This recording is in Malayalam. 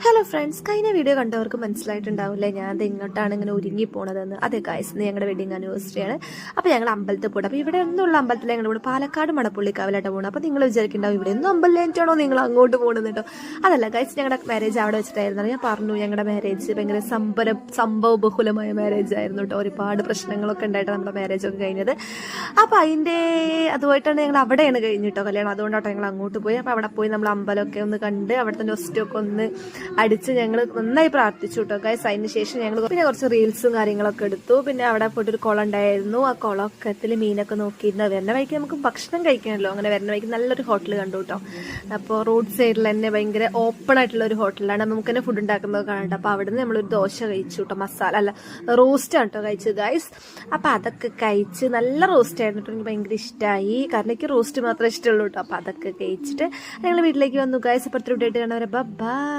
ഹലോ ഫ്രണ്ട്സ്, കഴിഞ്ഞ വീഡിയോ കണ്ടവർക്ക് മനസ്സിലായിട്ടുണ്ടാവില്ലേ ഞാൻ അത് എങ്ങോട്ടാണ് ഇങ്ങനെ ഒരുങ്ങി പോണതെന്ന്. അതെ ഗൈസ്, ഇന്ന് ഞങ്ങളുടെ വെഡിങ് ആനിവേഴ്സറിയാണ്. അപ്പോൾ ഞങ്ങൾ അമ്പലത്തിൽ പോകണം. അപ്പോൾ ഇവിടെ എന്നുള്ള അമ്പലത്തിൽ ഞങ്ങൾ ഇവിടെ പാലക്കാട് മണപ്പുള്ളിക്കാവിലായിട്ട് പോകണം. അപ്പോൾ നിങ്ങൾ വിചാരിക്കുന്നുണ്ടാവും ഇവിടെ ഒന്നും അമ്പലമായിട്ടാണോ നിങ്ങൾ അങ്ങോട്ട് പോകുന്നത് കേട്ടോ. അതല്ല ഗൈസ്, ഞങ്ങളുടെ മാരേജ് അവിടെ വെച്ചിട്ടായിരുന്നു. ഞാൻ പറഞ്ഞു ഞങ്ങളുടെ മാരേജ് ഭയങ്കര സംഭവബഹുലമായ മാരേജ് ആയിരുന്നു കേട്ടോ. ഒരുപാട് പ്രശ്നങ്ങളൊക്കെ ഉണ്ടായിട്ട് നമ്മുടെ മാരേജ് ഒക്കെ കഴിഞ്ഞത്. അപ്പോൾ അതുമായിട്ടാണ് ഞങ്ങൾ അവിടെയാണ് കഴിഞ്ഞിട്ടോ കല്യാണം. അതുകൊണ്ടാട്ടോ ഞങ്ങൾ അങ്ങോട്ട് പോയി. അപ്പോൾ അവിടെ പോയി നമ്മൾ അമ്പലമൊക്കെ ഒന്ന് കണ്ട് അവിടുത്തെ നൊസ്റ്റൊക്കെ ഒന്ന് അടിച്ച് ഞങ്ങൾ നന്നായി പ്രാർത്ഥിച്ചു കേട്ടോ ഗൈസ്. അതിന് ശേഷം ഞങ്ങൾ പിന്നെ കുറച്ച് റീൽസും കാര്യങ്ങളൊക്കെ എടുത്തു. പിന്നെ അവിടെ പോയിട്ടൊരു കുളം ഉണ്ടായിരുന്നു. ആ കുളക്കത്തിൽ മീനൊക്കെ നോക്കിയിരുന്നു. വരുന്ന വഴിക്ക് നമുക്ക് ഭക്ഷണം കഴിക്കണമല്ലോ. അങ്ങനെ വരുന്ന വഴിക്ക് നല്ലൊരു ഹോട്ടൽ കണ്ടു കേട്ടോ. അപ്പോൾ റോഡ് സൈഡിൽ തന്നെ ഭയങ്കര ഓപ്പൺ ആയിട്ടുള്ള ഒരു ഹോട്ടലാണ്. നമുക്ക് തന്നെ ഫുഡ് ഉണ്ടാക്കുന്നത് കാണണ്ട. അപ്പോൾ അവിടെ നിന്ന് നമ്മളൊരു ദോശ കഴിച്ചു കേട്ടോ. മസാല അല്ല, റോസ്റ്റാണ് കേട്ടോ കഴിച്ചത് ഗൈസ്. അപ്പോൾ അതൊക്കെ കഴിച്ച് നല്ല റോസ്റ്റ് ആയിരുന്നു കേട്ടോ. എനിക്ക് ഭയങ്കര ഇഷ്ടമായി. കാരണം എനിക്ക് റോസ്റ്റ് മാത്രമേ ഇഷ്ടമുള്ളൂ കേട്ടോ. അപ്പോൾ അതൊക്കെ കഴിച്ചിട്ട് ഞങ്ങൾ വീട്ടിലേക്ക് വന്നു ഗൈസ്. ഇപ്പോഴത്തെ വീഡിയോ ആയിട്ട് കാണാൻ ബൈ.